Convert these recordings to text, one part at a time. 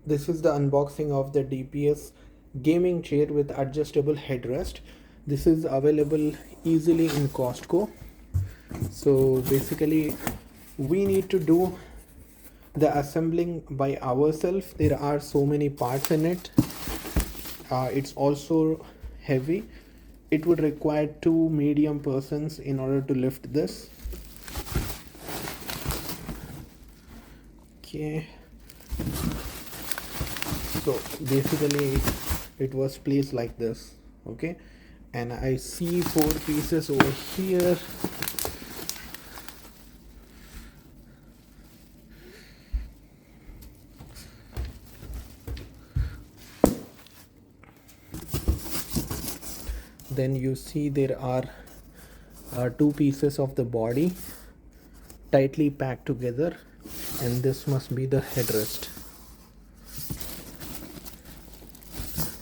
This is the unboxing of the DPS gaming chair with adjustable headrest. This is available easily in Costco. So basically we need to do the assembling by ourselves. There are so many parts in it. It's also heavy. It would require two medium persons in order to lift this. Okay, so basically it was placed like this. Okay, and I see 4 pieces over here. Then you see there are 2 pieces of the body tightly packed together, and this must be the headrest.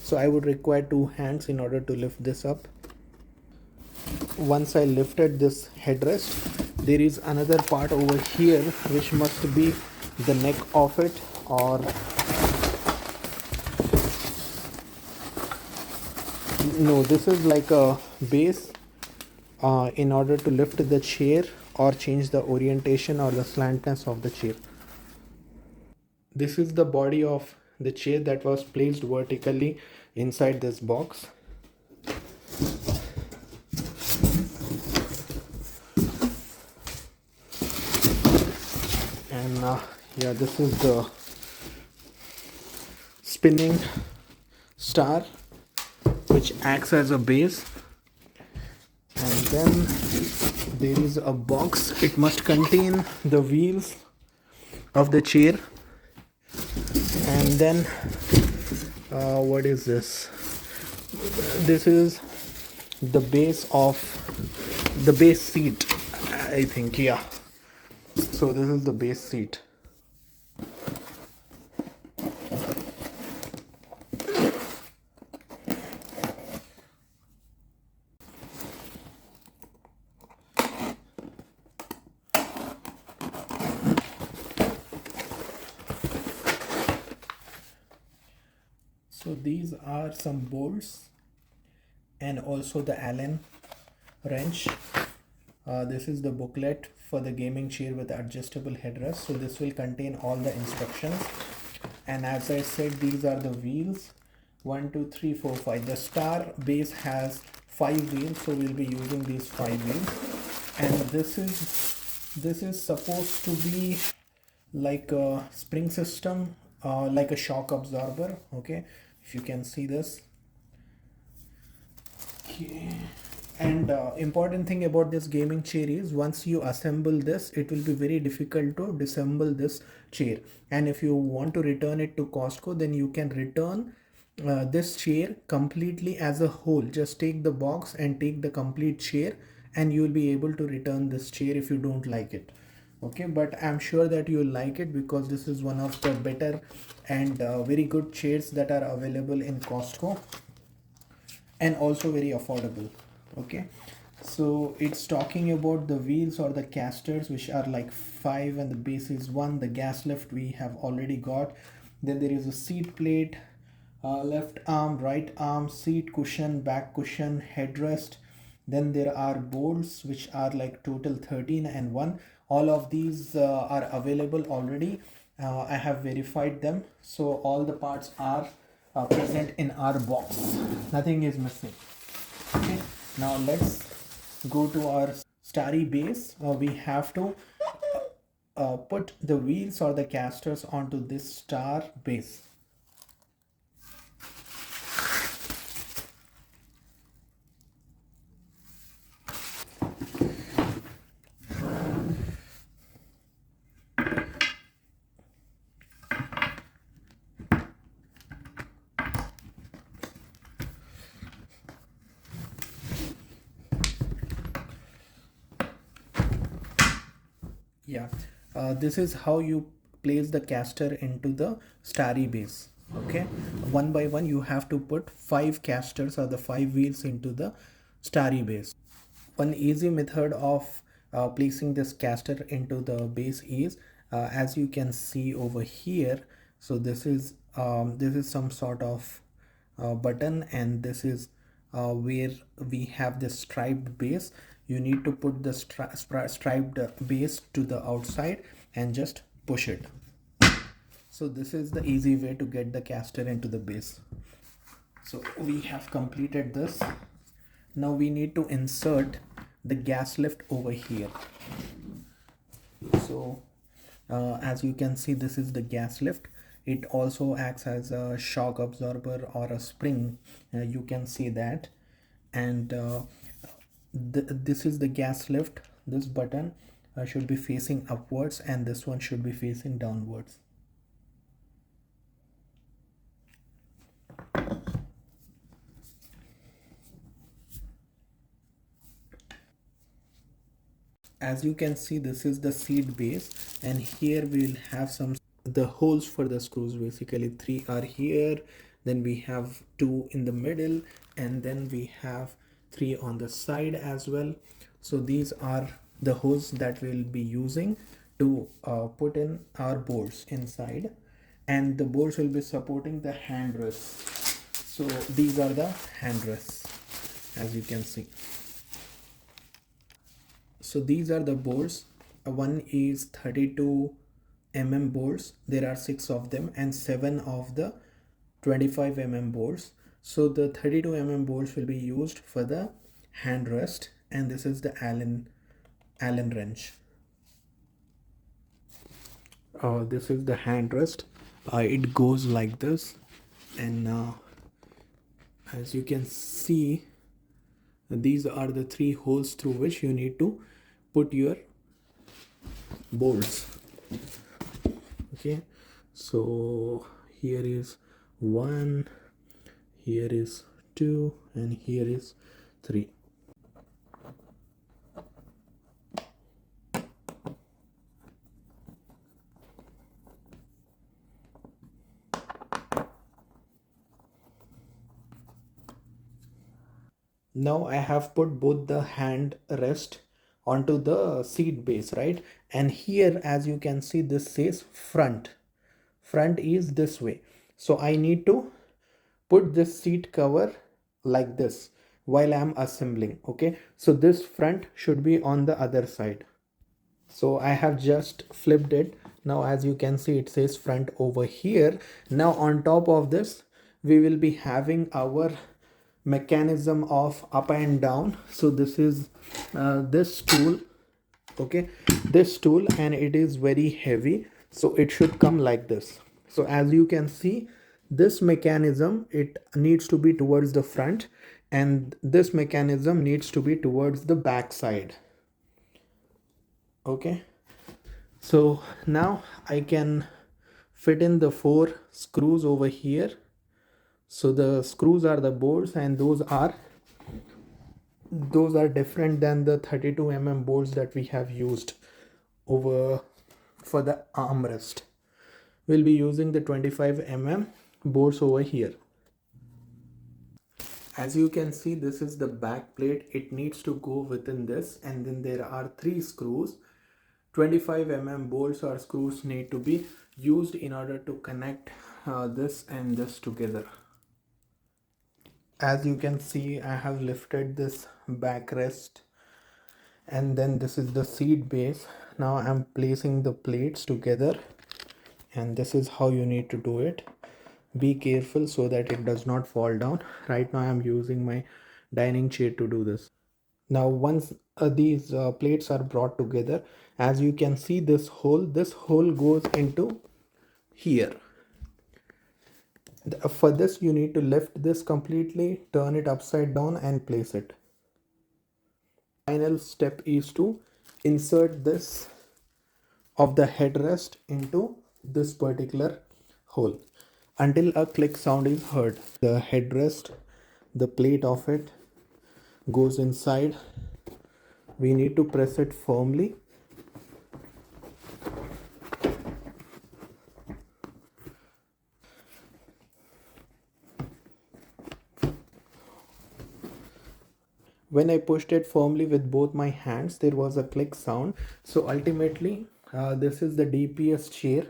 So I would require 2 hands in order to lift this up. Once I lifted this headrest, there is another part over here which must be the neck of it, or no, this is like a base in order to lift the chair or change the orientation or the slantness of the chair. This is the body of the chair that was placed vertically inside this box. And yeah, this is the spinning star which acts as a base. And then there is a box. It must contain the wheels of the chair. And then what is this? This is the base of the base seat, I think. Yeah, so this is the base seat. So these are some bolts and also the Allen wrench. This is the booklet for the gaming chair with adjustable headrest. So this will contain all the instructions. And as I said, these are the wheels. 1, 2, 3, 4, 5. The star base has 5 wheels, so we'll be using these 5 wheels. And this is supposed to be like a spring system, like a shock absorber. Okay, if you can see this. Okay. And important thing about this gaming chair is once you assemble this, it will be very difficult to disassemble this chair. And if you want to return it to Costco, then you can return this chair completely as a whole. Just take the box and take the complete chair, and you will be able to return this chair if you don't like it. Okay, but I'm sure that you'll like it because this is one of the better and very good chairs that are available in Costco, and also very affordable. Okay, so it's talking about the wheels or the casters, which are like 5, and the base is 1. The gas lift we have already got. Then there is a seat plate, left arm, right arm, seat cushion, back cushion, headrest. Then there are bolts which are like total 13 and 1. All of these are available already. I have verified them, so all the parts are present in our box. Nothing is missing. Okay, now let's go to our starry base. We have to put the wheels or the casters onto this star base. Yeah, this is how you place the caster into the starry base. Okay, one by one you have to put 5 casters or the 5 wheels into the starry base. One easy method of placing this caster into the base is as you can see over here. So this is this is some sort of button, and this is where we have this striped base. You need to put the striped base to the outside and just push it. So this is the easy way to get the caster into the base. So we have completed this. Now we need to insert the gas lift over here. So as you can see, this is the gas lift. It also acts as a shock absorber or a spring, you can see that. And this is the gas lift. This button should be facing upwards, and this one should be facing downwards. As you can see, this is the seat base, and here we'll have the holes for the screws. Basically 3 are here, then we have 2 in the middle, and then we have 3 on the side as well. So these are the holes that we'll be using to put in our bolts inside, and the bolts will be supporting the hand rests. So these are the hand rests, as you can see. So these are the bolts. One is 32 mm bolts. There are 6 of them, and 7 of the 25 mm bolts. So the 32 mm bolts will be used for the hand rest, and this is the Allen wrench. This is the hand rest. It goes like this, and as you can see, these are the 3 holes through which you need to put your bolts. Okay, so here is 1, here is 2, and here is 3. Now I have put both the hand rest onto the seat base, right? And here, as you can see, this says front is this way. So I need to put this seat cover like this while I'm assembling. Okay, so this front should be on the other side. So I have just flipped it. Now as you can see, it says front over here. Now on top of this, we will be having our mechanism of up and down. So this is this tool. Okay, this tool, and it is very heavy, so it should come like this. So as you can see, this mechanism, it needs to be towards the front, and this mechanism needs to be towards the back side. Okay, so now I can fit in the 4 screws over here. So the screws are the bolts, and those are different than the 32 mm bolts that we have used over for the armrest. We'll be using the 25 mm bolts over here. As you can see, this is the back plate. It needs to go within this, and then there are 3 screws. 25 mm bolts or screws need to be used in order to connect this and this together. As you can see, I have lifted this backrest, and then this is the seat base. Now I'm placing the plates together, and this is how you need to do it. Be careful so that it does not fall down. Right now I'm using my dining chair to do this. Now once these plates are brought together, as you can see, this hole goes into here. For this, you need to lift this completely, turn it upside down, and place it. Final step is to insert this of the headrest into this particular hole until a click sound is heard. The headrest, the plate of it goes inside. We need to press it firmly. When I pushed it firmly with both my hands, there was a click sound. So ultimately, this is the DPS chair.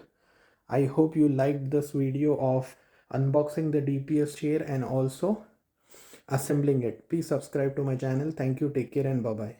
I hope you liked this video of unboxing the DPS chair and also assembling it. Please subscribe to my channel. Thank you. Take care and bye bye.